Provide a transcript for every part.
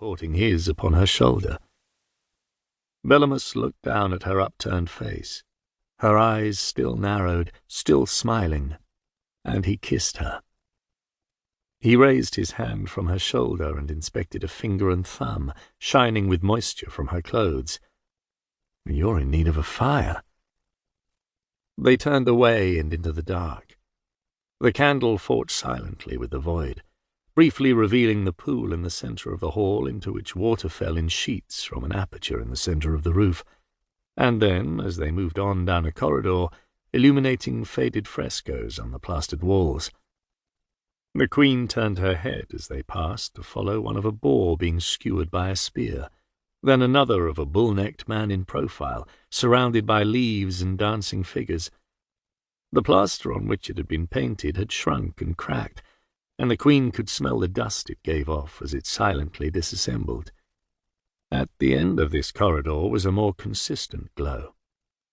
supporting his upon her shoulder. Bellomus looked down at her upturned face, her eyes still narrowed, still smiling, and he kissed her. He raised his hand from her shoulder and inspected a finger and thumb, shining with moisture from her clothes. "You're in need of a fire." They turned away and into the dark. The candle fought silently with the void, briefly revealing the pool in the centre of the hall into which water fell in sheets from an aperture in the centre of the roof, and then, as they moved on down a corridor, illuminating faded frescoes on the plastered walls. The Queen turned her head as they passed to follow one of a boar being skewered by a spear, then another of a bull-necked man in profile, surrounded by leaves and dancing figures. The plaster on which it had been painted had shrunk and cracked, and the Queen could smell the dust it gave off as it silently disassembled. At the end of this corridor was a more consistent glow,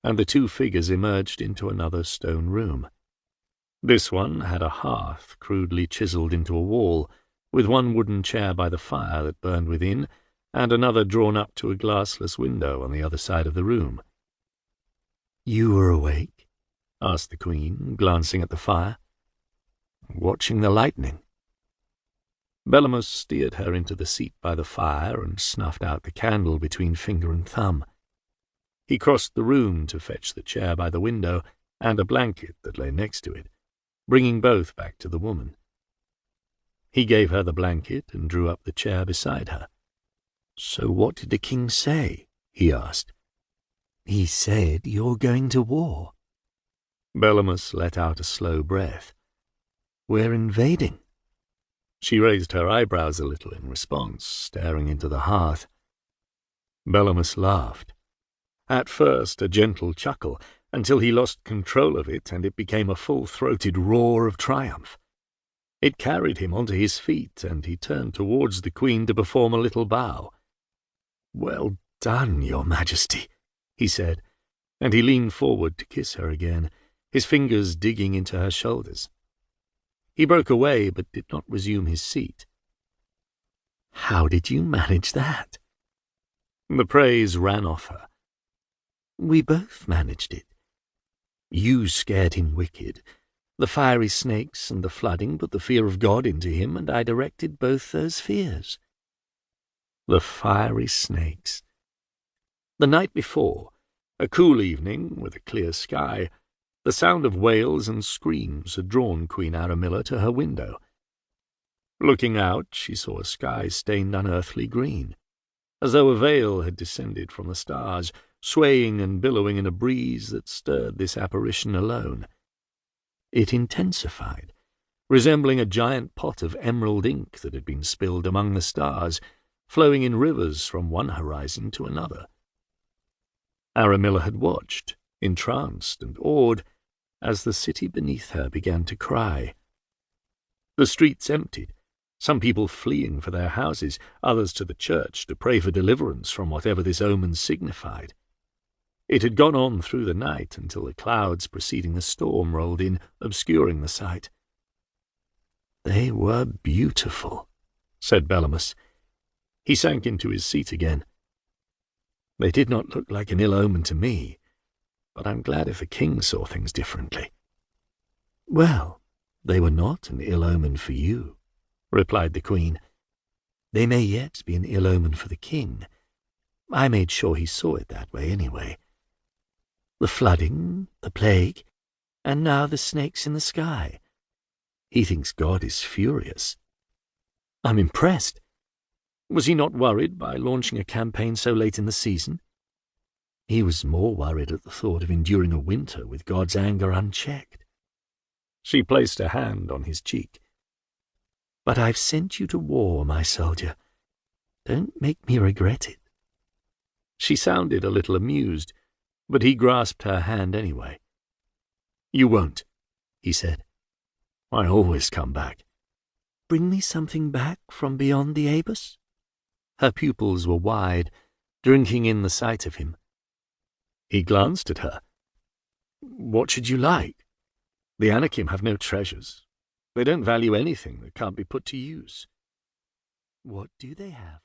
and the two figures emerged into another stone room. This one had a hearth crudely chiselled into a wall, with one wooden chair by the fire that burned within, and another drawn up to a glassless window on the other side of the room. "You were awake?" asked the Queen, glancing at the fire. "Watching the lightning." Bellomus steered her into the seat by the fire and snuffed out the candle between finger and thumb. He crossed the room to fetch the chair by the window and a blanket that lay next to it, bringing both back to the woman. He gave her the blanket and drew up the chair beside her. "So what did the king say?" he asked. "He said you're going to war." Bellomus let out a slow breath. "We're invading." She raised her eyebrows a little in response, staring into the hearth. Bellomus laughed. At first a gentle chuckle, until he lost control of it and it became a full-throated roar of triumph. It carried him onto his feet, and he turned towards the Queen to perform a little bow. "Well done, Your Majesty," he said, and he leaned forward to kiss her again, his fingers digging into her shoulders. He broke away, but did not resume his seat. "How did you manage that?" The praise ran off her. "We both managed it. You scared him wicked. The fiery snakes and the flooding put the fear of God into him, and I directed both those fears." The fiery snakes. The night before, a cool evening with a clear sky, the sound of wails and screams had drawn Queen Aramilla to her window. Looking out, she saw a sky stained unearthly green, as though a veil had descended from the stars, swaying and billowing in a breeze that stirred this apparition alone. It intensified, resembling a giant pot of emerald ink that had been spilled among the stars, flowing in rivers from one horizon to another. Aramilla had watched, entranced and awed, as the city beneath her began to cry. The streets emptied, some people fleeing for their houses, others to the church to pray for deliverance from whatever this omen signified. It had gone on through the night until the clouds preceding the storm rolled in, obscuring the sight. "They were beautiful," said Bellomus. He sank into his seat again. "They did not look like an ill omen to me, but I'm glad if the king saw things differently." "Well, they were not an ill omen for you," replied the Queen. "They may yet be an ill omen for the king. I made sure he saw it that way anyway. The flooding, the plague, and now the snakes in the sky. He thinks God is furious. I'm impressed. Was he not worried by launching a campaign so late in the season? He was more worried at the thought of enduring a winter with God's anger unchecked." She placed a hand on his cheek. "But I've sent you to war, my soldier. Don't make me regret it." She sounded a little amused, but he grasped her hand anyway. "You won't," he said. "I always come back." "Bring me something back from beyond the Abyss?" Her pupils were wide, drinking in the sight of him. He glanced at her. "What should you like? The Anakim have no treasures. They don't value anything that can't be put to use." "What do they have?"